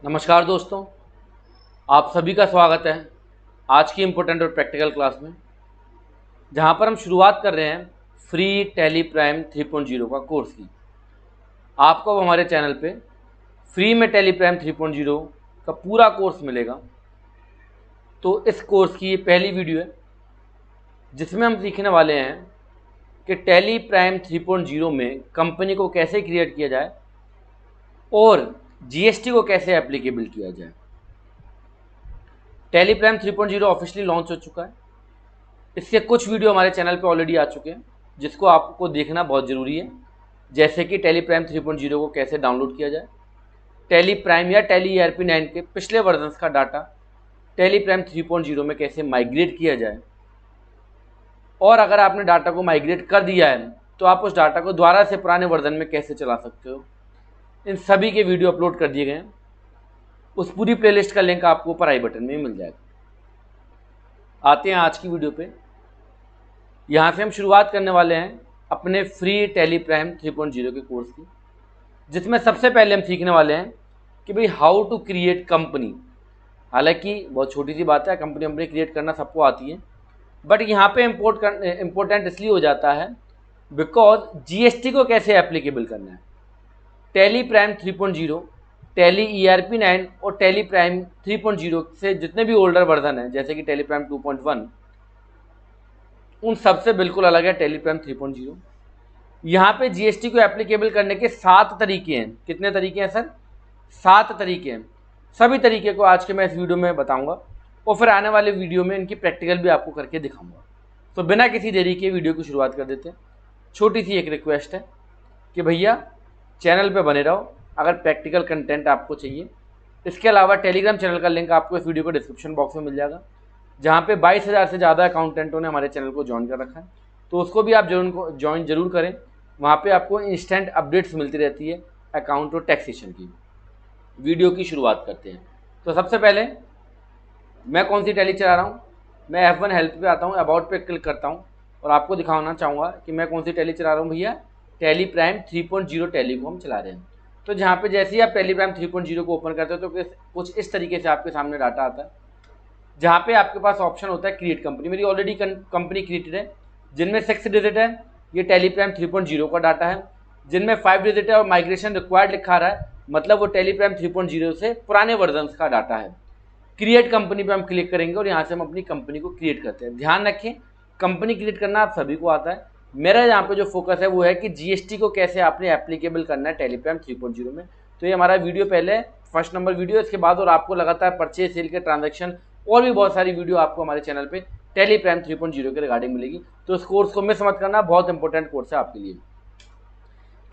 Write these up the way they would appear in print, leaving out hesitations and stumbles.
नमस्कार दोस्तों, आप सभी का स्वागत है आज की इम्पोर्टेंट और प्रैक्टिकल क्लास में, जहां पर हम शुरुआत कर रहे हैं फ्री टैली प्राइम 3.0 का कोर्स की। आपको हमारे चैनल पे फ्री में टैली प्राइम 3.0 का पूरा कोर्स मिलेगा। तो इस कोर्स की ये पहली वीडियो है जिसमें हम सीखने वाले हैं कि टैली प्राइम 3.0 में कंपनी को कैसे क्रिएट किया जाए और जीएसटी को कैसे एप्लीकेबल किया जाए। टैली प्राइम 3.0 ऑफिशियली लॉन्च हो चुका है। इसके कुछ वीडियो हमारे चैनल पे ऑलरेडी आ चुके हैं जिसको आपको देखना बहुत ज़रूरी है, जैसे कि टैली प्राइम 3.0 को कैसे डाउनलोड किया जाए, टैली प्राइम या टैली ERP9 के पिछले वर्जन्स का डाटा टैली प्राइम 3.0 में कैसे माइग्रेट किया जाए, और अगर आपने डाटा को माइग्रेट कर दिया है तो आप उस डाटा को दोबारा से पुराने वर्जन में कैसे चला सकते हो। इन सभी के वीडियो अपलोड कर दिए गए हैं। उस पूरी प्लेलिस्ट का लिंक आपको ऊपर आई बटन में मिल जाएगा। आते हैं आज की वीडियो पे। यहाँ से हम शुरुआत करने वाले हैं अपने फ्री टैली प्राइम 3.0 के कोर्स की, जिसमें सबसे पहले हम सीखने वाले हैं कि भाई हाउ टू क्रिएट कंपनी। हालांकि बहुत छोटी सी बात है, कंपनी क्रिएट करना सबको आती है, बट यहाँ पे इम्पोर्टेंट इसलिए हो जाता है बिकॉज जीएसटी को कैसे एप्लीकेबल करना है। टैली प्राइम 3.0, टैली ERP9 और टैली प्राइम 3.0 से जितने भी ओल्डर वर्जन हैं, जैसे कि टैली प्राइम 2.1, उन सबसे बिल्कुल अलग है टैली प्राइम 3.0। यहाँ पे जीएसटी को एप्लीकेबल करने के 7 तरीके हैं। कितने तरीके हैं सर? 7 तरीके हैं। सभी तरीके को आज के मैं इस वीडियो में बताऊंगा और फिर आने वाले वीडियो में इनकी प्रैक्टिकल भी आपको करके दिखाऊंगा। तो बिना किसी देरी के वीडियो की शुरुआत कर देते हैं। छोटी सी एक रिक्वेस्ट है कि भैया चैनल पर बने रहो अगर प्रैक्टिकल कंटेंट आपको चाहिए। इसके अलावा टेलीग्राम चैनल का लिंक आपको इस वीडियो को डिस्क्रिप्शन बॉक्स में मिल जाएगा, जहाँ पे 22,000 से ज़्यादा अकाउंटेंटों ने हमारे चैनल को ज्वाइन कर रखा है। तो उसको भी आप ज्वाइन जरूर करें। वहाँ पे आपको इंस्टेंट अपडेट्स मिलती रहती है अकाउंट और टैक्सेशन की। वीडियो की शुरुआत करते हैं। तो सबसे पहले मैं कौन सी टैली चला रहा हूँ, मैं F1 हेल्प पे आता हूँ, अबाउट पे क्लिक करता हूँ और आपको दिखाना चाहूँगा कि मैं कौन सी टैली चला रहा हूँ। भैया टैली प्राइम 3.0 टैली को हम चला रहे हैं। तो जहाँ पे जैसे ही आप टैली प्राइम 3.0 को ओपन करते हो तो कुछ इस तरीके से आपके सामने डाटा आता है, जहाँ पे आपके पास ऑप्शन होता है क्रिएट कंपनी। मेरी ऑलरेडी कंपनी क्रिएटेड है, जिनमें 6 डिजिट है, ये टैली प्राइम 3.0 का डाटा है। जिनमें 5 डिजिट है और माइग्रेशन रिक्वायर्ड लिखा रहा है, मतलब वो टैली प्राइम 3.0 से पुराने वर्जन का डाटा है। क्रिएट कंपनी पे हम क्लिक करेंगे और यहाँ से हम अपनी कंपनी को क्रिएट करते हैं। ध्यान रखें, कंपनी क्रिएट करना आप सभी को आता है। मेरा यहाँ पे जो फोकस है वो है कि जीएसटी को कैसे आपने एप्लीकेबल करना है टैली प्राइम 3.0 में। तो ये हमारा वीडियो पहले फर्स्ट नंबर वीडियो, इसके बाद और आपको लगातार परचेज सेल के ट्रांजैक्शन और भी बहुत सारी वीडियो आपको हमारे चैनल पे टैली प्राइम 3.0 के रिगार्डिंग मिलेगी। तो इस कोर्स को मिस मत करना, बहुत इंपॉर्टेंट कोर्स है आपके लिए।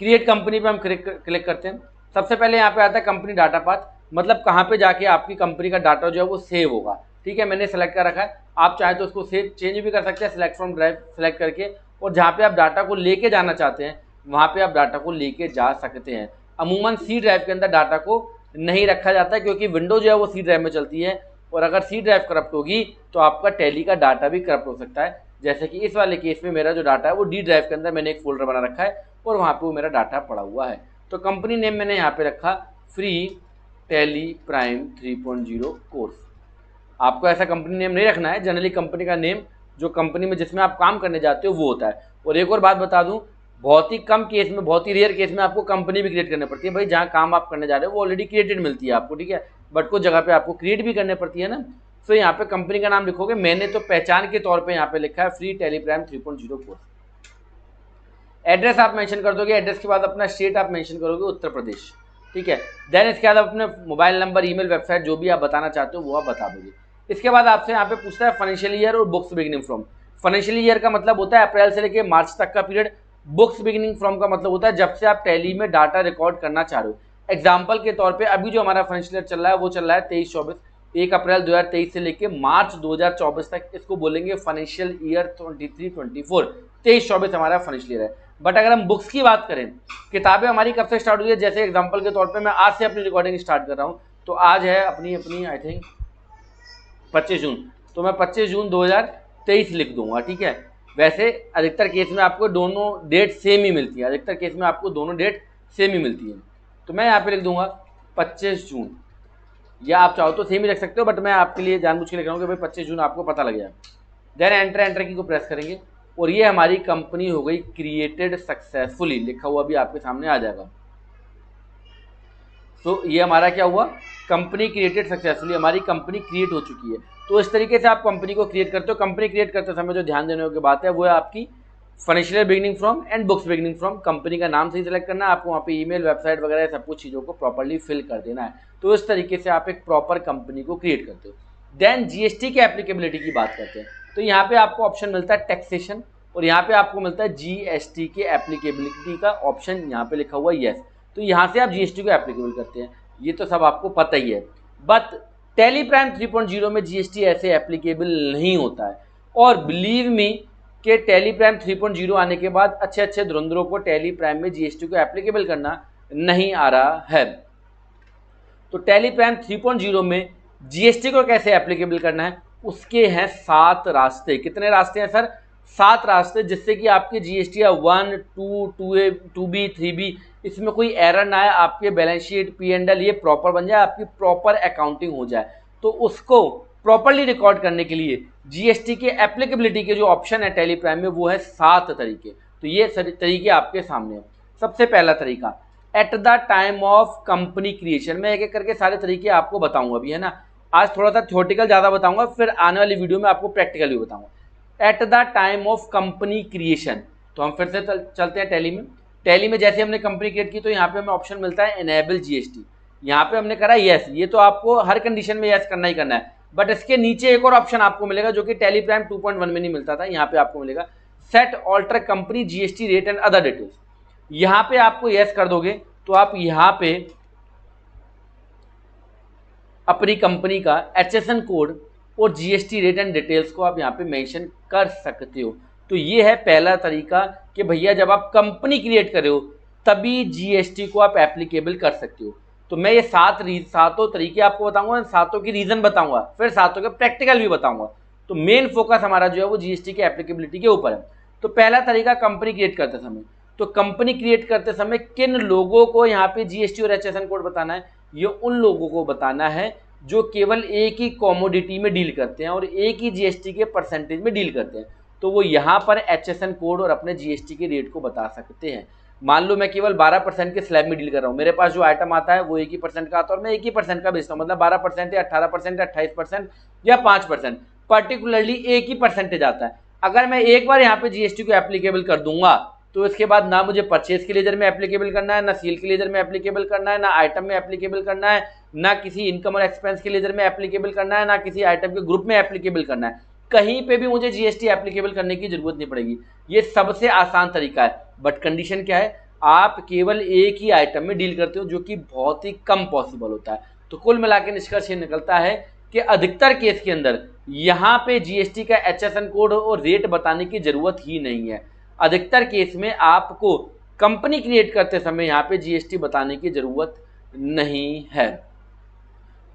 क्रिएट कंपनी पे हम क्लिक करते हैं। सबसे पहले यहाँ पे आता है कंपनी डाटा पाथ, मतलब कहाँ पे जाके आपकी कंपनी का डाटा जो है वो सेव होगा। ठीक है, मैंने सेलेक्ट कर रखा है। आप चाहे तो उसको सेव चेंज भी कर सकते हैं, सेलेक्ट फ्रॉम ड्राइव सेलेक्ट करके, और जहाँ पे आप डाटा को लेके जाना चाहते हैं वहाँ पे आप डाटा को लेके जा सकते हैं। अमूमन सी ड्राइव के अंदर डाटा को नहीं रखा जाता है, क्योंकि विंडो जो है वो सी ड्राइव में चलती है, और अगर सी ड्राइव करप्ट होगी तो आपका टैली का डाटा भी करप्ट हो सकता है। जैसे कि इस वाले केस में मेरा जो डाटा है वो डी ड्राइव के अंदर मैंने एक फोल्डर बना रखा है और वहाँ पे वो मेरा डाटा पड़ा हुआ है। तो कंपनी नेम मैंने यहाँ पे रखा फ्री टैली प्राइम 3.0 कोर्स। आपको ऐसा कंपनी नेम नहीं रखना है, जनरली कंपनी का नेम जो कंपनी में जिसमें आप काम करने जाते हो वो होता है। और एक और बात बता दूं, बहुत ही कम केस में, बहुत ही रेयर केस में आपको कंपनी भी क्रिएट करनी पड़ती है। भाई जहाँ काम आप करने जा रहे हो वो ऑलरेडी क्रिएटेड मिलती है आपको, ठीक है, बट कुछ जगह पे आपको क्रिएट भी करनी पड़ती है ना। तो यहाँ पे कंपनी का नाम लिखोगे। मैंने तो पहचान के तौर पे यहाँ पे लिखा है free tally prime 3.0 course. Address आप मेंशन कर दोगे, एड्रेस के बाद अपना स्टेट आप मेंशन करोगे उत्तर प्रदेश, ठीक है। देन इसके बाद अपने मोबाइल नंबर, ईमेल, वेबसाइट जो भी आप बताना चाहते हो वो आप बता दोगे। इसके बाद आपसे यहाँ पे पूछता है फाइनेंशियल ईयर और books beginning from. Financial year का मतलब होता है अप्रैल से लेकर मार्च तक का पीरियड। बुक्स बिगिनिंग फ्रॉम का मतलब होता है जब से आप टैली में डाटा रिकॉर्ड करना चाह रहे हो। एग्जाम्पल के तौर पे अभी जो हमारा फाइनेंशियल ईयर चल रहा है वो चल रहा है 23-24, 1 अप्रैल 2023 से लेकर मार्च 2024 तक, इसको बोलेंगे फाइनेंशियल ईयर 23-24। 23-24 हमारा फाइनेंशियल ईयर है। बट अगर हम बुक्स की बात करें, किताबें हमारी कब से स्टार्ट हुई है, जैसे एग्जाम्पल के तौर पे मैं आज से अपनी रिकॉर्डिंग स्टार्ट कर रहा हूँ, तो आज है अपनी आई थिंक 25 जून, तो मैं 25 जून 2023 लिख दूंगा, ठीक है। वैसे अधिकतर केस में आपको दोनों डेट सेम ही मिलती है, सेम ही मिलती है। तो मैं यहाँ पे लिख दूंगा 25 जून या आप चाहो तो सेम ही रख सकते हो, बट मैं आपके लिए जानबूझ के लिख रहा हूँ कि भाई 25 जून आपको पता लग जाए। देन एंटर की को प्रेस करेंगे और ये हमारी कंपनी हो गई क्रिएटेड सक्सेसफुली, लिखा हुआ भी आपके सामने आ जाएगा। तो ये हमारा क्या हुआ, कंपनी क्रिएटेड सक्सेसफुली, हमारी कंपनी क्रिएट हो चुकी है। तो इस तरीके से आप कंपनी को क्रिएट करते हो। कंपनी क्रिएट करते समय जो ध्यान देने की बात है वो है आपकी financial beginning from and books beginning from. Company का नाम सही सेलेक्ट करना है आपको, वहाँ पे ईमेल, वेबसाइट वगैरह सब कुछ चीज़ों को प्रॉपर्ली फिल कर देना है। तो इस तरीके से आप एक प्रॉपर कंपनी को क्रिएट करते हो। देन जीएसटी के एप्लीकेबिलिटी की बात करते हैं। तो यहाँ पे आपको ऑप्शन मिलता है टैक्सेशन और यहाँ पे आपको मिलता है जीएसटी के एप्लीकेबिलिटी का ऑप्शन, यहाँ पे लिखा हुआ यस। तो यहाँ से आप जीएसटी को एप्लीकेबल करते हैं, ये तो सब आपको पता ही है। बट टैली प्राइम 3.0 में जीएसटी ऐसे एप्लीकेबल नहीं होता है। और बिलीव मी कि टैली प्राइम 3.0 आने के बाद अच्छे अच्छे धुरंधरों को टैली प्राइम में जीएसटी को एप्लीकेबल करना नहीं आ रहा है। तो टैली प्राइम 3.0 में जीएसटी को कैसे एप्लीकेबल करना है, उसके हैं 7 रास्ते। कितने रास्ते हैं सर? 7 रास्ते, जिससे कि आपके जीएसटी 1, 2, 2A, 2B, 3B इसमें कोई एरर ना आए, आपके बैलेंस शीट, P&L ये प्रॉपर बन जाए, आपकी प्रॉपर अकाउंटिंग हो जाए। तो उसको प्रॉपरली रिकॉर्ड करने के लिए जीएसटी के एप्लीकेबिलिटी के जो ऑप्शन है टैली प्राइम में वो है 7 तरीके। तो ये तरीके आपके सामने हैं। सबसे पहला तरीका at the time of company creation. मैं एक एक करके सारे तरीके आपको बताऊंगा अभी, है ना। आज थोड़ा सा थ्योरेटिकल ज़्यादा बताऊंगा, फिर आने वाली वीडियो में आपको प्रैक्टिकल भी बताऊंगा। At the time of company creation, तो हम फिर से चलते हैं टैली में। टैली में जैसे हमने कंपनी क्रिएट की तो यहाँ पे हमें ऑप्शन मिलता है इनेबल जीएसटी। यहाँ पे हमने करा यस, ये तो आपको हर कंडीशन में यस करना ही करना है। बट इसके नीचे एक और ऑप्शन आपको मिलेगा जो कि टैली प्राइम 2.1 में नहीं मिलता था, यहाँ पे आपको मिलेगा set alter company GST rate and other details. यहाँ पे आपको यस कर दोगे तो आप यहाँ पे अपनी कंपनी का HSN कोड और जीएसटी रेट एंड डिटेल्स को आप यहाँ पे मेंशन कर सकते हो। तो ये है पहला तरीका कि भैया जब आप कंपनी क्रिएट कर रहे हो तभी जीएसटी को आप एप्लीकेबल कर सकते हो। तो मैं ये सातों तरीके आपको बताऊंगा, सातों की रीजन बताऊंगा, फिर सातों के प्रैक्टिकल भी बताऊंगा। तो मेन फोकस हमारा जो है वो जीएसटी के एप्लीकेबिलिटी के ऊपर है। तो पहला तरीका कंपनी क्रिएट करते समय, तो कंपनी क्रिएट करते समय किन लोगों को यहाँ पे जीएसटी और HSN कोड बताना है, ये उन लोगों को बताना है जो केवल एक ही कॉमोडिटी में डील करते हैं और एक ही जीएसटी के परसेंटेज में डील करते हैं। तो वो यहाँ पर HSN कोड और अपने जीएसटी के रेट को बता सकते हैं। मान लो मैं केवल 12% के स्लैब में डील कर रहा हूँ, मेरे पास जो आइटम आता है वो 1% का आता है और मैं 1% का बेचता हूँ, मतलब 12% या 18% या 28% या 5%, पर्टिकुलरली एक ही परसेंटेज आता है। अगर मैं एक बार यहाँ पे जीएसटी को एप्लीकेबल कर दूंगा तो इसके बाद ना मुझे परचेज के लेजर में एप्लीकेबल करना है, ना सेल के लेजर में एप्लीकेबल करना है, ना आइटम में एप्लीकेबल करना है, ना किसी इनकम और एक्सपेंस के लेजर में एप्लीकेबल करना है, ना किसी आइटम के ग्रुप में एप्लीकेबल करना है। कहीं पे भी मुझे जीएसटी एप्लीकेबल करने की जरूरत नहीं पड़ेगी। ये सबसे आसान तरीका है। बट कंडीशन क्या है, आप केवल एक ही आइटम में डील करते हो, जो कि बहुत ही कम पॉसिबल होता है। तो कुल मिला के निष्कर्ष ये निकलता है कि अधिकतर केस के अंदर यहाँ पे जीएसटी का HSN कोड और रेट बताने की जरूरत ही नहीं है। अधिकतर केस में आपको कंपनी क्रिएट करते समय यहाँ पे जीएसटी बताने की जरूरत नहीं है।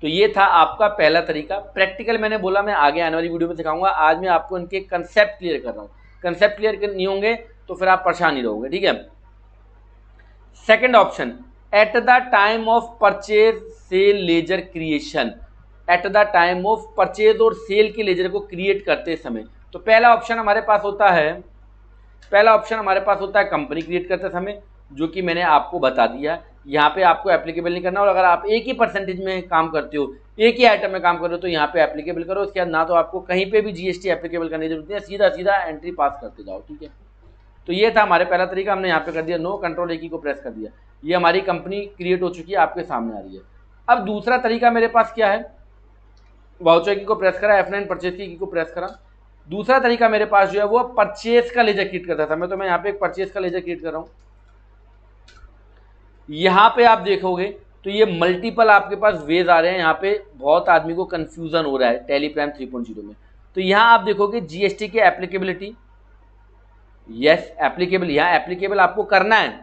तो ये था आपका पहला तरीका। प्रैक्टिकल मैंने बोला मैं आगे आने वाली वीडियो में दिखाऊंगा। आज मैं आपको इनके कंसेप्ट क्लियर कर रहा हूँ। कंसेप्ट क्लियर नहीं होंगे तो फिर आप परेशान ही रहोगे, ठीक है। Second option, at the time of purchase sale laser creation. At the time of purchase और सेल के लेजर को क्रिएट करते समय, तो पहला ऑप्शन हमारे पास होता है कंपनी क्रिएट करते समय, जो कि मैंने आपको बता दिया। यहाँ पे आपको एप्लीकेबल नहीं करना, और अगर आप एक ही परसेंटेज में काम करते हो, एक ही आइटम में काम कर रहे हो, तो यहाँ पे एप्लीकेबल करो। उसके बाद ना तो आपको कहीं पे भी जीएसटी एप्लीकेबल करने की जरूरत नहीं है, सीधा सीधा एंट्री पास करते जाओ, ठीक है। तो ये था हमारे पहला तरीका, हमने यहाँ पे कर दिया नो, कंट्रोल एक ही को प्रेस कर दिया। ये हमारी कंपनी क्रिएट हो चुकी है, आपके सामने आ रही है। अब दूसरा तरीका मेरे पास क्या है, वाउचर की को प्रेस करा, F9 परचेज की को प्रेस करा। दूसरा तरीका मेरे पास जो है वो परचेज का लेजर क्रिएट करता था मैं, तो मैं यहाँ पे एक परचेज का लेजर क्रिएट कर रहा हूँ। यहाँ पे आप देखोगे तो ये मल्टीपल आपके पास वेज आ रहे हैं। यहाँ पे बहुत आदमी को कंफ्यूजन हो रहा है टैली प्राइम 3.0 में। तो यहाँ आप देखोगे जीएसटी की एप्लीकेबिलिटी, यस एप्लीकेबल, यहाँ एप्लीकेबल आपको करना है,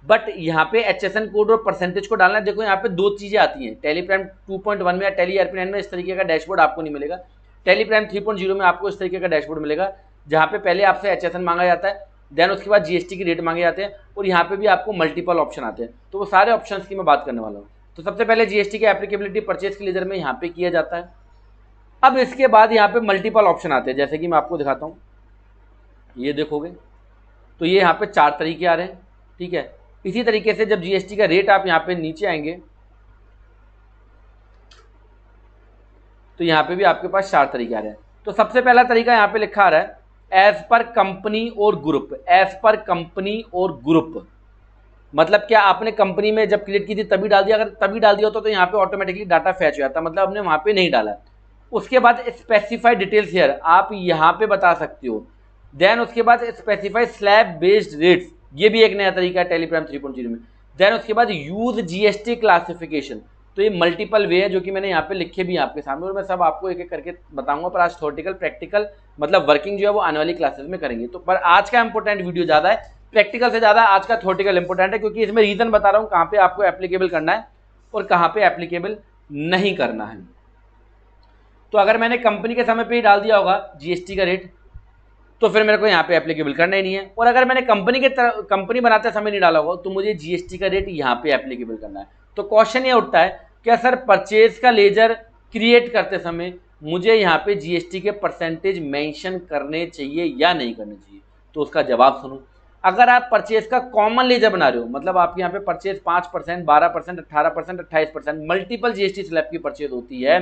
बट यहाँ पे HSN कोड और परसेंटेज को डालना है। देखो यहाँ पे दो चीजें आती हैं, टैली प्राइम 2.1 में या टैली ERP9 में इस तरीके का डैशबोर्ड आपको नहीं मिलेगा। टैली प्राइम 3.0 में आपको इस तरीके का डैशबोर्ड मिलेगा, जहाँ पे पहले आपसे HSN मांगा जाता है, देन उसके बाद जीएसटी के रेट मांगे जाते हैं, और यहाँ पे भी आपको मल्टीपल ऑप्शन आते हैं। तो वो सारे ऑप्शंस की मैं बात करने वाला हूँ। तो सबसे पहले जीएसटी की एप्लीकेबिलिटी परचेज के लेजर में यहाँ पे किया जाता है। अब इसके बाद यहाँ पे मल्टीपल ऑप्शन आते हैं, जैसे कि मैं आपको दिखाता हूँ, ये देखोगे तो ये यहाँ पे 4 तरीके आ रहे हैं, ठीक है। इसी तरीके से जब जीएसटी का रेट आप यहाँ पे नीचे आएंगे तो यहाँ पे भी आपके पास 4 तरीके आ रहे हैं। तो सबसे पहला तरीका यहाँ पे लिखा आ रहा है एज पर कंपनी और ग्रुप। एज पर कंपनी और ग्रुप मतलब क्या, आपने कंपनी में जब क्रिएट की थी तभी डाल दिया, अगर तभी डाल दिया होता तो यहाँ पे ऑटोमेटिकली डाटा फैच हो जाता, मतलब आपने वहाँ पे नहीं डाला। उसके बाद स्पेसिफाइड डिटेल्स हियर आप यहाँ पे बता सकते हो। देन उसके बाद स्पेसिफाइड स्लैब बेस्ड रेट्स, ये भी एक नया तरीका है टेलीप्राइम 3.0 में। देन उसके बाद यूज जीएसटी क्लासिफिकेशन, तो ये मल्टीपल वे है जो कि मैंने यहाँ पे लिखे भी आपके सामने, और मैं सब आपको एक एक करके बताऊंगा। पर आज थ्योरेटिकल प्रैक्टिकल मतलब वर्किंग जो है वो आने वाली क्लासेस में करेंगे। तो पर आज का इंपॉर्टेंट वीडियो ज़्यादा है, प्रैक्टिकल से ज़्यादा आज का थ्योरेटिकल इंपॉर्टेंट है, क्योंकि इसमें रीजन बता रहा हूँ कहाँ पे आपको एप्लीकेबल करना है और कहाँ पे एप्लीकेबल नहीं करना है। तो अगर मैंने कंपनी के समय पे ही डाल दिया होगा जीएसटी का रेट तो फिर मेरे को यहाँ पे एप्लीकेबल करना ही नहीं है, और अगर मैंने कंपनी बनाते समय नहीं डाला होगा तो मुझे जीएसटी का रेट यहाँ पे एप्लीकेबल करना है। तो क्वेश्चन ये उठता है क्या सर परचेज का लेजर क्रिएट करते समय मुझे यहाँ पे जीएसटी के परसेंटेज मेंशन करने चाहिए या नहीं करने चाहिए? तो उसका जवाब सुनो। अगर आप परचेज का कॉमन लेजर बना रहे हो, मतलब आपके यहाँ पे परचेज 5%, 12%, 18%, 28% मल्टीपल जीएसटी स्लैब की परचेज होती है,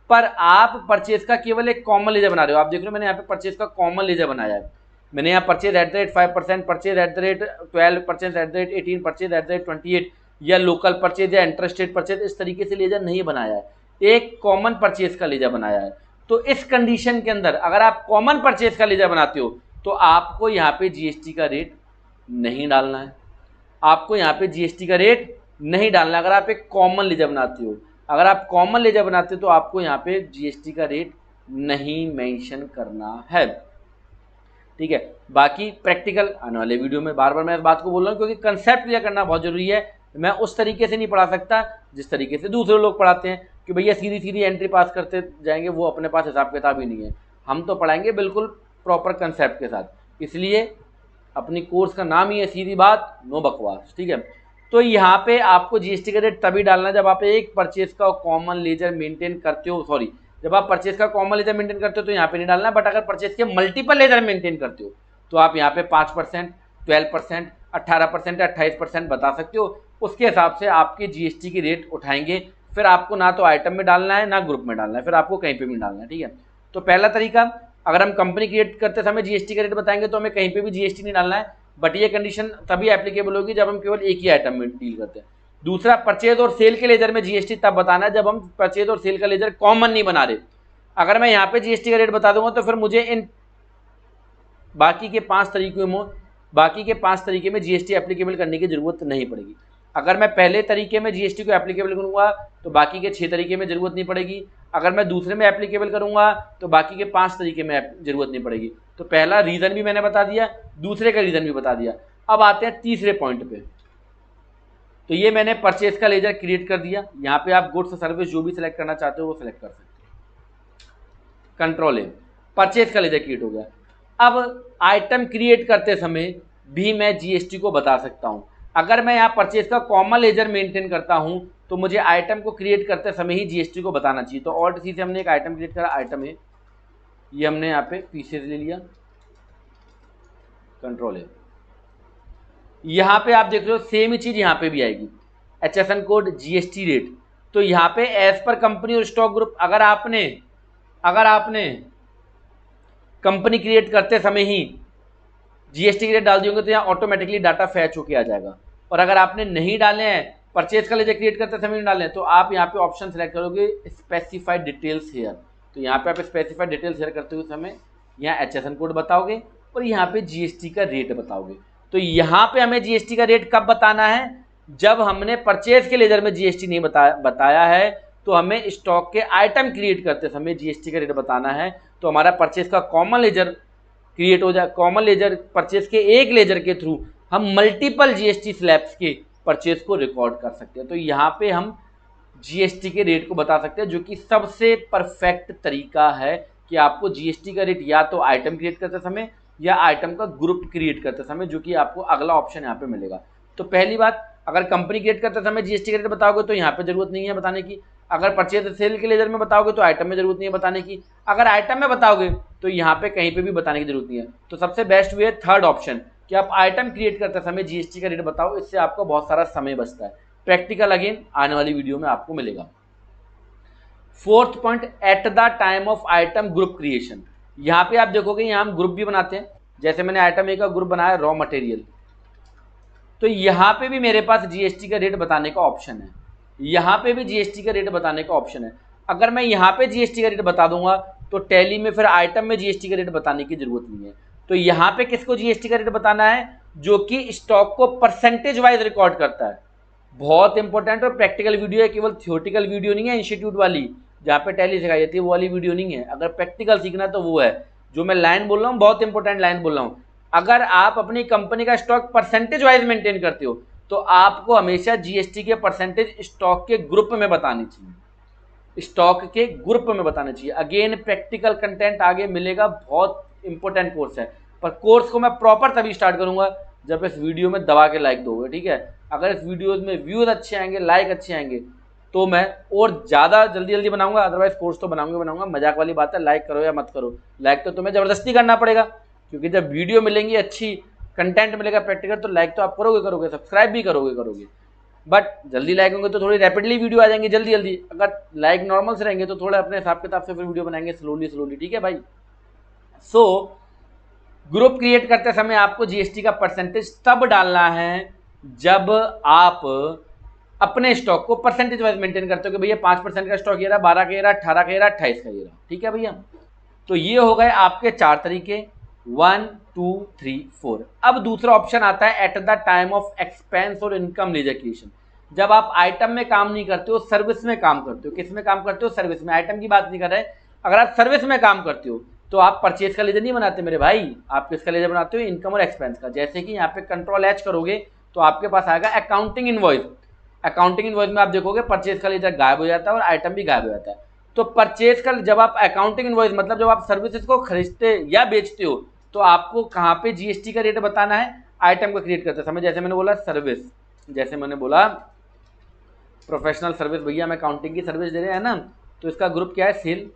पर आप परचेज का केवल एक कॉमन लेजर बना रहे हो। आप देख रहे हो मैंने यहाँ पे परचेज का कॉमन लेजर बनाया है। मैंने यहाँ परचेज @5%, परचेज @12%, परचेज @18%, परचेज @28 या लोकल परचेज या इंटरस्टेट परचेज इस तरीके से लेजर नहीं बनाया है, एक कॉमन परचेज का लेजर बनाया है। तो इस कंडीशन के अंदर अगर आप कॉमन परचेज का लेजर बनाते हो तो आपको यहाँ पे जीएसटी का रेट नहीं डालना है, आपको यहाँ पे जीएसटी का रेट नहीं डालना। अगर आप एक कॉमन लेजर बनाते हो, अगर आप कॉमन लेजर बनाते हो तो आपको यहाँ पे जीएसटी का रेट नहीं मेंशन करना है, ठीक है। बाकी प्रैक्टिकल आने वाले वीडियो में बार बार मैं इस बात को बोल रहा हूँ क्योंकि कंसेप्ट क्लियर करना बहुत जरूरी है। मैं उस तरीके से नहीं पढ़ा सकता जिस तरीके से दूसरे लोग पढ़ाते हैं कि भैया सीधी सीधी एंट्री पास करते जाएंगे, वो अपने पास हिसाब किताब ही नहीं है। हम तो पढ़ाएंगे बिल्कुल प्रॉपर कंसेप्ट के साथ, इसलिए अपनी कोर्स का नाम ही है सीधी बात नो बकवास, ठीक है। तो यहाँ पे आपको जीएसटी का रेट तभी डालना है जब आप एक परचेज का कॉमन लेजर मेंटेन करते हो, सॉरी जब आप परचेज का कॉमन लेजर मेंटेन करते हो तो यहाँ पे नहीं डालना है, बट अगर परचेज के मल्टीपल लेजर मेंटेन करते हो तो आप यहाँ पे 5%, 12%, 18%, 28% बता सकते हो। उसके हिसाब से आपके जीएसटी की रेट उठाएंगे, फिर आपको ना तो आइटम में डालना है ना ग्रुप में डालना है, फिर आपको कहीं पे भी डालना है, ठीक है। तो पहला तरीका, अगर हम कंपनी क्रिएट करते समय जीएसटी का रेट बताएंगे तो हमें कहीं पे भी जीएसटी नहीं डालना है, बट ये कंडीशन तभी एप्लीकेबल होगी जब हम केवल एक ही आइटम में डील करते हैं। दूसरा, परचेज और सेल के लेजर में जीएसटी तब बताना है जब हम परचेज और सेल का लेजर कॉमन नहीं बना रहे। अगर मैं यहाँ पे जीएसटी का रेट बता दूंगा तो फिर मुझे इन बाकी के 5 तरीके में जीएसटी एप्लीकेबल करने की जरूरत नहीं पड़ेगी। अगर मैं पहले तरीके में जीएसटी को एप्लीकेबल करूंगा तो बाकी के 6 तरीके में जरूरत नहीं पड़ेगी। अगर मैं दूसरे में एप्लीकेबल करूंगा तो बाकी के 5 तरीके में जरूरत नहीं पड़ेगी। तो पहला रीजन भी मैंने बता दिया, दूसरे का रीजन भी बता दिया। अब आते हैं तीसरे पॉइंट पे। तो ये मैंने परचेज का लेजर क्रिएट कर दिया। यहाँ पे आप गुड्स सर्विस जो भी सिलेक्ट करना चाहते हो वो सिलेक्ट कर सकते हो। कंट्रोल ए, परचेज का लेजर क्रिएट हो गया। अब आइटम क्रिएट करते समय भी मैं जीएसटी को बता सकता हूँ। अगर मैं यहाँ परचेज का कॉमन लेजर मेंटेन करता हूँ तो मुझे आइटम को क्रिएट करते समय ही जीएसटी को बताना चाहिए। तो ऑल्ट सी से हमने एक आइटम क्रिएट करा, आइटम है ये हमने यहाँ पे पीसेज ले लिया, कंट्रोल है। यहाँ पे आप देख रहे हो सेम ही चीज यहाँ पे भी आएगी, HSN कोड, जीएसटी रेट। तो यहाँ पे एज पर कंपनी और स्टॉक ग्रुप, अगर आपने कंपनी क्रिएट करते समय ही जीएसटी के रेट डाल दिए तो यहाँ ऑटोमेटिकली डाटा फैच होके आ जाएगा। और अगर आपने नहीं डाले हैं, परचेज का लेजर क्रिएट करते समय नहीं डाले तो आप यहाँ पे ऑप्शन सेलेक्ट करोगे स्पेसिफाइड डिटेल्स हियर। तो यहाँ पे आप स्पेसिफाइड डिटेल्स हियर करते हुए समय यहाँ HSN कोड बताओगे और यहाँ पे जीएसटी का रेट बताओगे। तो यहाँ पे हमें जीएसटी का रेट कब बताना है? जब हमने परचेज के लेजर में जीएसटी नहीं बताया है तो हमें स्टॉक के आइटम क्रिएट करते समय जीएसटी का रेट बताना है। तो हमारा परचेज का कॉमन लेजर क्रिएट हो जाए, कॉमन लेजर परचेज के एक लेजर के थ्रू हम मल्टीपल जीएसटी स्लैब्स के परचेज को रिकॉर्ड कर सकते हैं। तो यहाँ पे हम जीएसटी के रेट को बता सकते हैं, जो कि सबसे परफेक्ट तरीका है कि आपको जीएसटी का रेट या तो आइटम क्रिएट करते समय या आइटम का ग्रुप क्रिएट करते समय, जो कि आपको अगला ऑप्शन यहाँ पे मिलेगा। तो पहली बात, अगर कंपनी क्रिएट करते समय जीएसटी का रेट बताओगे तो यहाँ पे जरूरत नहीं है बताने की। अगर परचेज सेल के लेजर में बताओगे तो आइटम में जरूरत नहीं है बताने की। अगर आइटम में बताओगे तो यहाँ पे कहीं पे भी बताने की जरूरत नहीं है। तो सबसे बेस्ट वे है थर्ड ऑप्शन कि आप आइटम क्रिएट करते समय जीएसटी का रेट बताओ, इससे आपको बहुत सारा समय बचता है। प्रैक्टिकल अगेन आने वाली वीडियो में आपको मिलेगा। Fourth point, at the time of item group creation. यहाँ पे आप देखोगे यहाँ हम ग्रुप भी बनाते हैं, जैसे मैंने आइटम ए का ग्रुप बनाया रॉ मटेरियल, तो यहाँ पे भी मेरे पास जीएसटी का रेट बताने का ऑप्शन है, यहाँ पे भी जीएसटी का रेट बताने का ऑप्शन है। अगर मैं यहाँ पे जीएसटी का रेट बता दूंगा तो टैली में फिर आइटम में जीएसटी का रेट बताने की जरूरत नहीं है। तो यहाँ पे किसको जीएसटी का रेट बताना है, जो कि स्टॉक को परसेंटेज वाइज रिकॉर्ड करता है। बहुत इंपॉर्टेंट और प्रैक्टिकल वीडियो है, केवल थियोटिकल वीडियो नहीं है इंस्टीट्यूट वाली जहाँ पे टैली सिखाई जाती है, वो वाली वीडियो नहीं है। अगर प्रैक्टिकल सीखना तो वो है, जो मैं लाइन बोल रहा हूँ बहुत इंपॉर्टेंट लाइन बोल रहा हूँ। अगर आप अपनी कंपनी का स्टॉक परसेंटेज वाइज मेंटेन करते हो तो आपको हमेशा जीएसटी के परसेंटेज स्टॉक के ग्रुप में बतानी चाहिए, स्टॉक के ग्रुप में बताना चाहिए। अगेन प्रैक्टिकल कंटेंट आगे मिलेगा, बहुत इंपॉर्टेंट कोर्स है, पर कोर्स को मैं प्रॉपर तभी स्टार्ट करूंगा जब इस वीडियो में दबा के लाइक दोगे, ठीक है। अगर इस वीडियो में व्यूज अच्छे आएंगे, लाइक अच्छे आएंगे तो मैं और ज़्यादा जल्दी जल्दी बनाऊंगा, अदरवाइज कोर्स तो बनाऊंगा। मजाक वाली बात है, लाइक करो या मत करो, लाइक तो तुम्हें ज़बरदस्ती करना पड़ेगा, क्योंकि जब वीडियो मिलेंगी, अच्छी कंटेंट मिलेगा प्रैक्टिकल, तो लाइक तो आप करोगे, सब्सक्राइब भी करोगे। बट जल्दी लाइक होंगे तो थोड़ी रैपिडली वीडियो आ जाएंगी जल्दी। अगर लाइक नॉर्मल से रहेंगे तो थोड़ा अपने हिसाब किताब से फिर वीडियो बनाएंगे स्लोली, ठीक है भाई। सो ग्रुप क्रिएट करते समय आपको जीएसटी का परसेंटेज तब डालना है जब आप अपने स्टॉक को परसेंटेज वाइज मेंटेन करते हो कि भैया 5% का स्टॉक ये रहा, 12 का ये रहा, 18 का ये रहा, 28 का ये रहा, ठीक है भैया। तो ये हो गए आपके 4 तरीके, 1 2 3 4। अब दूसरा ऑप्शन आता है at the time of expense और इनकम लेजर क्रिएशन। जब आप आइटम में काम नहीं करते हो, सर्विस में काम करते हो। किस में काम करते हो, सर्विस में। आइटम की बात नहीं कर रहे। अगर आप सर्विस में काम करते हो तो आप परचेज का लेजर नहीं बनाते मेरे भाई, आप किसका लेजर बनाते हो, इनकम और एक्सपेंस का। जैसे कि यहाँ पे कंट्रोल एच करोगे तो आपके पास आएगा अकाउंटिंग इनवॉइस। अकाउंटिंग इनवॉइस में आप देखोगे परचेज का लेजर गायब हो जाता है और आइटम भी गायब हो जाता है। तो परचेज का जब आप अकाउंटिंग इनवॉइस मतलब जब आप सर्विसेज को खरीदते या बेचते हो तो आपको कहाँ पे जीएसटी का रेट बताना है, आइटम को क्रिएट करते समय। जैसे मैंने बोला सर्विस, जैसे मैंने बोला प्रोफेशनल सर्विस, भैया हम अकाउंटिंग की सर्विस दे रहे हैं ना, तो इसका ग्रुप क्या है, सेल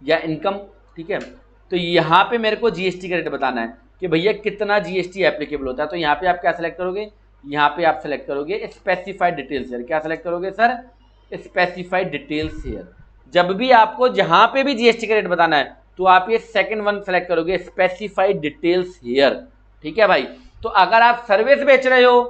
या इनकम, ठीक है। तो यहाँ पे मेरे को जीएसटी का रेट बताना है कि भैया कितना जीएसटी एप्लीकेबल होता है। तो यहाँ पे आप क्या सेलेक्ट करोगे, यहाँ पे आप सेलेक्ट करोगे स्पेसिफाइड डिटेल्स हियर। क्या सेलेक्ट करोगे सर, स्पेसिफाइड डिटेल्स हियर। जब भी आपको जहाँ पे भी जीएसटी का रेट बताना है तो आप ये सेकंड वन सेलेक्ट करोगे, स्पेसिफाइड डिटेल्स हियर, ठीक है भाई। तो अगर आप सर्विस बेच रहे हो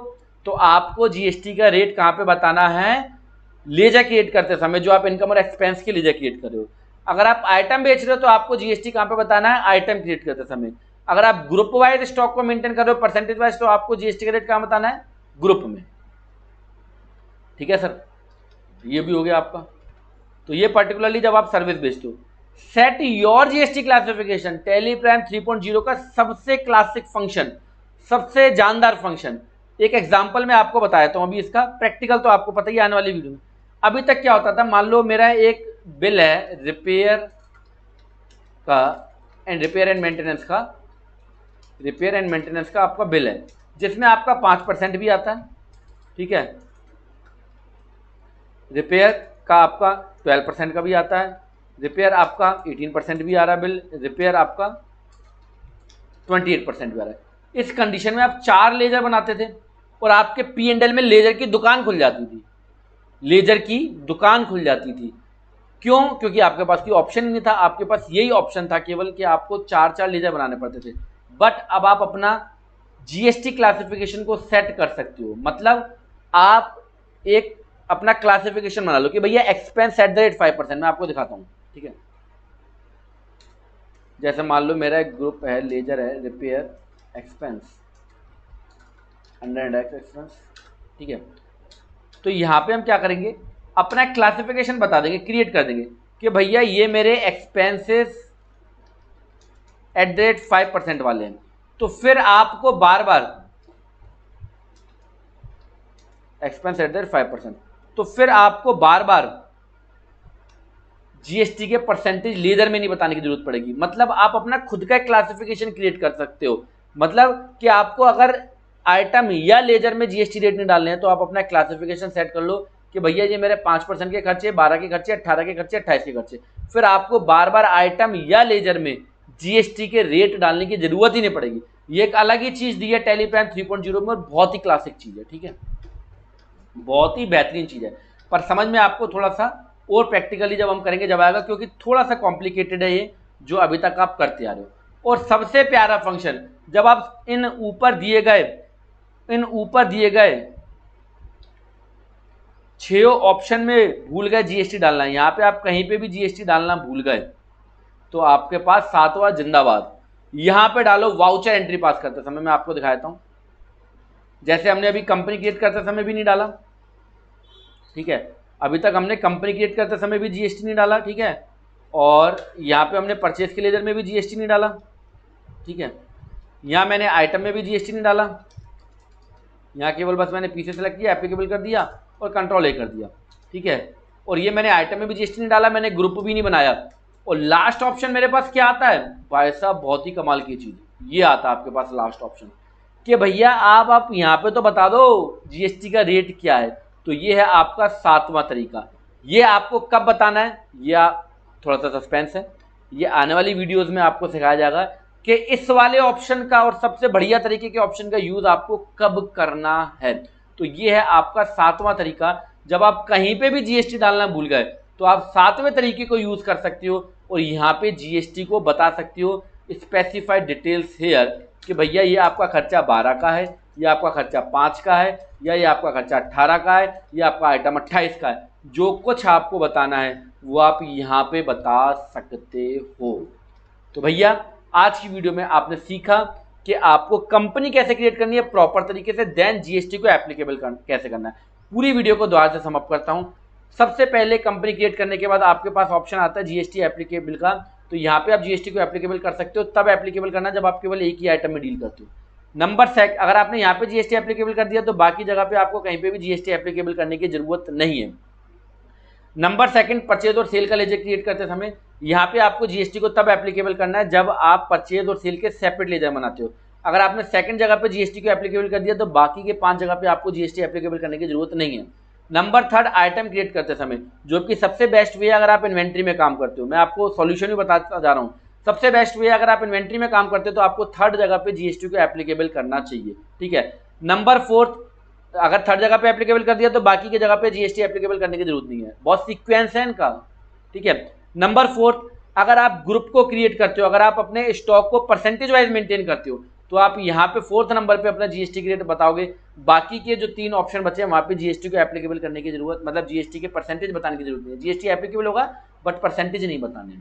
तो आपको जीएसटी का रेट कहाँ पे बताना है, लेजर क्रिएट करते समय, जो आप इनकम और एक्सपेंस की लेजर क्रिएट कर रहे हो। अगर आप आइटम बेच रहे हो तो आपको जीएसटी कहाँ पे बताना है, आइटम क्रिएट करते समय। अगर आप ग्रुप वाइज स्टॉक को मेंटेन कर रहे हो परसेंटेज वाइज, तो आपको जीएसटी का रेट कहाँ बताना है, ग्रुप में, ठीक है सर। ये भी हो गया आपका। तो ये पर्टिकुलरली जब आप सर्विस बेचते हो। Set your GST classification, tally prime 3.0 का सबसे क्लासिक फंक्शन, सबसे जानदार फंक्शन। एक एग्जांपल मैं आपको बताया था अभी, इसका प्रैक्टिकल तो आपको पता ही आने वाली वीडियो में। अभी तक क्या होता था, मान लो मेरा एक बिल है रिपेयर का एंड रिपेयर एंड मेंटेनेंस का, रिपेयर एंड मेंटेनेंस का आपका बिल है, जिसमें आपका 5% भी आता है, ठीक है। रिपेयर का आपका 12% का भी आता है, रिपेयर आपका 18% भी आ रहा है बिल, रिपेयर आपका 28% भी आ रहा है। इस कंडीशन में आप 4 लेजर बनाते थे और आपके P&L में लेजर की दुकान खुल जाती थी, लेजर की दुकान खुल जाती थी। क्यों, क्योंकि आपके पास कोई ऑप्शन नहीं था, आपके पास यही ऑप्शन था केवल कि आपको 4 लेजर बनाने पड़ते थे। बट अब आप अपना जीएसटी क्लासिफिकेशन को सेट कर सकते हो। मतलब आप एक अपना क्लासिफिकेशन बना लो कि भैया एक्सपेंस एट द रेट 5%। मैं आपको दिखाता हूँ, ठीक है। जैसे मान लो मेरा एक ग्रुप है, लेजर है, repair expense, under index expense, ठीक है। तो यहाँ पे हम क्या करेंगे, अपना क्लासिफिकेशन बता देंगे, क्रिएट कर देंगे कि भैया ये मेरे एक्सपेंसेस एट द रेट 5% वाले हैं। तो फिर आपको बार बार एक्सपेंस एट द रेट 5%, तो फिर आपको बार बार जीएसटी के परसेंटेज लेजर में नहीं बताने की जरूरत पड़ेगी। मतलब आप अपना खुद का क्लासिफिकेशन क्रिएट कर सकते हो। मतलब कि आपको अगर आइटम या लेजर में जीएसटी रेट नहीं डालने हैं तो आप अपना क्लासिफिकेशन सेट कर लो कि भैया ये मेरे 5% के खर्चे, 12 के खर्चे, 18 के खर्चे, 28 के खर्चे। फिर आपको बार बार आइटम या लेजर में जीएसटी के रेट डालने की जरूरत ही नहीं पड़ेगी। ये एक अलग ही चीज दी है टैली प्राइम 3.0 में और बहुत ही क्लासिक चीज है, ठीक है, बहुत ही बेहतरीन चीज है। पर समझ में आपको थोड़ा सा और प्रैक्टिकली जब हम करेंगे जब आएगा, क्योंकि थोड़ा सा कॉम्प्लिकेटेड है ये जो अभी तक आप करते आ रहे हो। और सबसे प्यारा फंक्शन, जब आप इन ऊपर दिए गए 6 ऑप्शन में भूल गए जीएसटी डालना, यहां पे आप कहीं पे भी जीएसटी डालना भूल गए तो आपके पास 7वां जिंदाबाद। यहां पे डालो वाउचर एंट्री पास करते समय, मैं आपको दिखाता हूं, जैसे हमने अभी कंपनी क्रिएट करते समय भी नहीं डाला, ठीक है, अभी तक हमने कंपनी क्रिएट करते समय भी जीएसटी नहीं डाला, ठीक है, और यहाँ पे हमने परचेज के लेजर में भी जीएसटी नहीं डाला, ठीक है, यहाँ मैंने आइटम में भी जीएसटी नहीं डाला, यहाँ केवल बस मैंने पीछे सेलेक्ट किया, एप्लीकेबल कर दिया और कंट्रोल ए कर दिया, ठीक है, और ये मैंने आइटम में भी जीएसटी नहीं डाला, मैंने ग्रुप भी नहीं बनाया। और लास्ट ऑप्शन मेरे पास क्या आता है भाई साहब, बहुत ही कमाल की चीज, ये आता है आपके पास लास्ट ऑप्शन कि भैया आप यहाँ पे तो बता दो जीएसटी का रेट क्या है। तो ये है आपका 7वां तरीका। ये आपको कब बताना है, ये थोड़ा सा सस्पेंस है, ये आने वाली वीडियोस में आपको सिखाया जाएगा कि इस वाले ऑप्शन का और सबसे बढ़िया तरीके के ऑप्शन का यूज आपको कब करना है। तो ये है आपका 7वां तरीका। जब आप कहीं पे भी जीएसटी डालना भूल गए तो आप 7वें तरीके को यूज कर सकते हो और यहाँ पे जीएसटी को बता सकते हो स्पेसिफाइड डिटेल्स हेयर कि भैया ये आपका खर्चा 12 का है, ये आपका खर्चा 5 का है, या ये आपका खर्चा 18 का है, ये आपका आइटम 28 का है। जो कुछ आपको बताना है वो आप यहाँ पे बता सकते हो। तो भैया आज की वीडियो में आपने सीखा कि आपको कंपनी कैसे क्रिएट करनी है प्रॉपर तरीके से, देन जीएसटी को एप्लीकेबल कैसे करना है। पूरी वीडियो को दोबारा से समाप्त करता हूँ। सबसे पहले कंपनी क्रिएट करने के बाद आपके पास ऑप्शन आता है जीएसटी एप्लीकेबल का, तो यहाँ पे आप जीएसटी को एप्लीकेबल कर सकते हो। तब एप्लीकेबल करना जब आप केवल एक ही आइटम में डील करते हो। नंबर सेक, अगर आपने यहाँ पे जीएसटी एप्लीकेबल कर दिया तो बाकी जगह पे आपको कहीं पे भी जीएसटी एप्लीकेबल करने की जरूरत नहीं है। नंबर सेकंड, परचेज और सेल का लेजर क्रिएट करते समय यहाँ पे आपको जीएसटी को तब एप्लीकेबल करना है जब आप परचेज और सेल के सेपरेट लेजर बनाते हो। अगर आपने सेकंड जगह पे जीएसटी को एप्लीकेबल कर दिया तो बाकी के 5 जगह पे आपको जीएसटी एप्लीकेबल करने की जरूरत नहीं है। नंबर थर्ड, आइटम क्रिएट करते समय, जो कि सबसे बेस्ट वे है अगर आप इन्वेंट्री में काम करते हो। मैं आपको सॉल्यूशन भी बताता जा रहा हूँ। सबसे बेस्ट वे अगर आप इन्वेंट्री में काम करते हो तो आपको थर्ड जगह पे जीएसटी को एप्लीकेबल करना चाहिए, ठीक है। नंबर फोर्थ, अगर थर्ड जगह पे एप्लीकेबल कर दिया तो बाकी की जगह पे जीएसटी एप्लीकेबल करने की जरूरत नहीं है। बहुत सीक्वेंस है इनका, ठीक है। नंबर फोर्थ, अगर आप ग्रुप को क्रिएट करते हो, अगर आप अपने स्टॉक को परसेंटेज वाइज मेंटेन करते हो तो आप यहाँ पे 4th नंबर पे अपना जीएसटी रेट बताओगे। बाकी के जो 3 ऑप्शन बचे हैं वहाँ पे जीएसटी को एप्लीकेबल करने की जरूरत, मतलब जीएसटी के परसेंटेज बताने की जरूरत नहीं है। जीएसटी एप्लीकेबल होगा बट परसेंटेज नहीं बताने।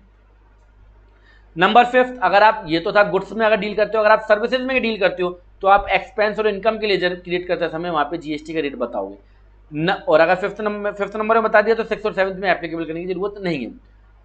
नंबर 5th, अगर आप, ये तो था गुड्स में अगर डील करते हो, अगर आप सर्विसेज में डील करते हो तो आप एक्सपेंस और इनकम के लेजर क्रिएट करते समय वहाँ पे जीएसटी का रेट बताओगे और अगर 5th नंबर में बता दिया तो 6th और 7th में एप्लीकेबल करने की जरूरत नहीं है।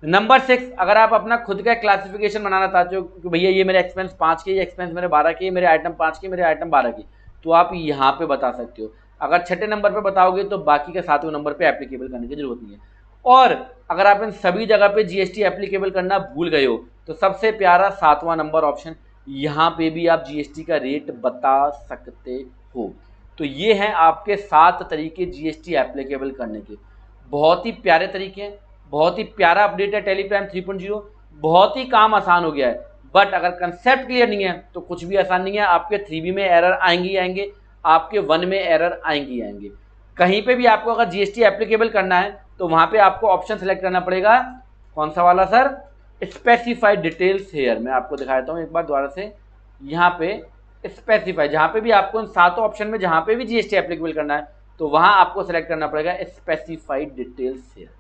नंबर 6, अगर आप अपना खुद का क्लासिफिकेशन बनाना चाहते हो कि भैया ये मेरे एक्सपेंस 5 के, ये एक्सपेंस मेरे 12 के, मेरे आइटम 5 के, मेरे आइटम 12 के, तो आप यहाँ पे बता सकते हो। अगर 6ठे नंबर पे बताओगे तो बाकी के 7वें नंबर पे एप्लीकेबल करने की जरूरत नहीं है। और अगर आप इन सभी जगह पे जीएसटी एप्लीकेबल करना भूल गए हो तो सबसे प्यारा 7वां नंबर ऑप्शन, यहाँ पे भी आप जीएसटी का रेट बता सकते हो। तो ये हैं आपके 7 तरीके जीएसटी एप्लीकेबल करने के। बहुत ही प्यारे तरीके हैं, बहुत ही प्यारा अपडेट है टैली प्राइम 3.0। बहुत ही काम आसान हो गया है, बट अगर कंसेप्ट क्लियर नहीं है तो कुछ भी आसान नहीं है। आपके 3B में एरर आएंगे ही आएंगे, आपके 1 में एरर आएंगे ही आएंगे। कहीं पे भी आपको अगर जीएसटी एप्लीकेबल करना है तो वहां पे आपको ऑप्शन सेलेक्ट करना पड़ेगा। कौन सा वाला सर? Specified details hair. मैं आपको दिखा देता हूँ एक बार दोबारा से। यहाँ पे स्पेसिफाई, जहाँ पे भी आपको इन 7 ऑप्शन में जहाँ पे भी जीएसटी एप्लीकेबल करना है तो वहां आपको सेलेक्ट करना पड़ेगा स्पेसिफाइड डिटेल्स हेयर।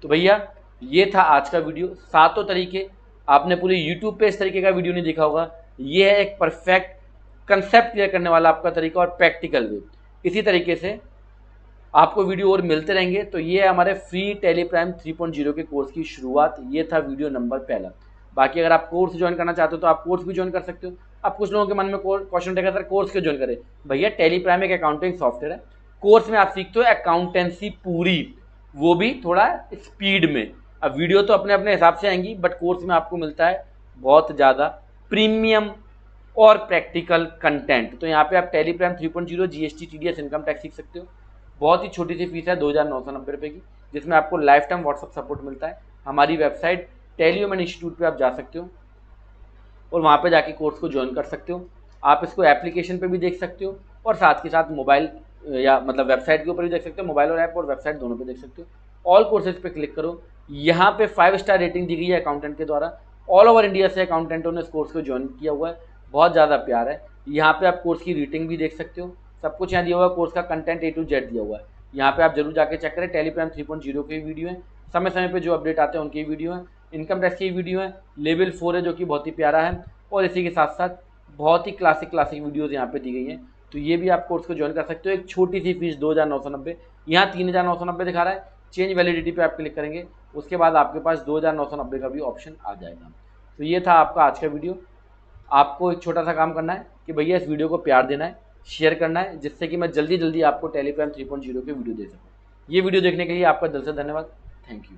तो भैया ये था आज का वीडियो, 7 तरीके। आपने पूरे यूट्यूब पे इस तरीके का वीडियो नहीं देखा होगा। ये है एक परफेक्ट कंसेप्ट क्लियर करने वाला आपका तरीका और प्रैक्टिकल वे। इसी तरीके से आपको वीडियो और मिलते रहेंगे। तो ये है हमारे फ्री टैली प्राइम 3.0 के कोर्स की शुरुआत। ये था वीडियो नंबर पहला। बाकी अगर आप कोर्स ज्वाइन करना चाहते हो तो आप कोर्स भी ज्वाइन कर सकते हो। अब कुछ लोगों के मन में क्वेश्चन रहेगा सर कोर्स क्यों ज्वाइन करें? भैया टैली प्राइम एक अकाउंटिंग सॉफ्टवेयर है। कोर्स में आप सीखते हो अकाउंटेंसी पूरी, वो भी थोड़ा स्पीड में। अब वीडियो तो अपने अपने हिसाब से आएंगी बट कोर्स में आपको मिलता है बहुत ज़्यादा प्रीमियम और प्रैक्टिकल कंटेंट। तो यहाँ पे आप Teleprime 3.0 GST TDS income tax सीख सकते हो। बहुत ही छोटी सी फीस है 2,990 रुपये की, जिसमें आपको लाइफ टाइम व्हाट्सअप सपोर्ट मिलता है। हमारी वेबसाइट टेलीमैन इंस्टीट्यूट पे आप जा सकते हो और वहाँ पे जाके कोर्स को ज्वाइन कर सकते हो। आप इसको एप्लीकेशन पे भी देख सकते हो और साथ के साथ मोबाइल या मतलब वेबसाइट के ऊपर भी देख सकते हो, मोबाइल और ऐप और वेबसाइट दोनों पे देख सकते हो। ऑल कोर्सेज पे क्लिक करो, यहाँ पे 5 स्टार रेटिंग दी गई है अकाउंटेंट के द्वारा। ऑल ओवर इंडिया से अकाउंटेंटों ने इस कोर्स को ज्वाइन किया हुआ है, बहुत ज़्यादा प्यार है। यहाँ पे आप कोर्स की रेटिंग भी देख सकते हो, सब कुछ यहाँ दिया हुआ है, कोर्स का कंटेंट A to Z दिया हुआ है। यहाँ पे आप जरूर जाके चेक करें। टेलीप्राइम 3.0 की वीडियो है, समय समय पे जो अपडेट आते हैं उनकी वीडियो है, इनकम टैक्स की वीडियो है, लेवल 4 है जो कि बहुत ही प्यारा है, और इसी के साथ साथ बहुत ही क्लासिक वीडियोज़ यहाँ पे दी गई हैं। तो ये भी आप कोर्स को ज्वाइन कर सकते हो। एक छोटी सी फीस 2,990, यहाँ 3,990 दिखा रहा है। चेंज वैलिडिटी पे आप क्लिक करेंगे, उसके बाद आपके पास 2,990 का भी ऑप्शन आ जाएगा। तो ये था आपका आज का वीडियो। आपको एक छोटा सा काम करना है कि भैया इस वीडियो को प्यार देना है, शेयर करना है, जिससे कि मैं जल्दी जल्दी आपको टेलीप्राइम 3.0 के वीडियो दे सकूँ। ये वीडियो देखने के लिए आपका दिल से धन्यवाद। Thank you.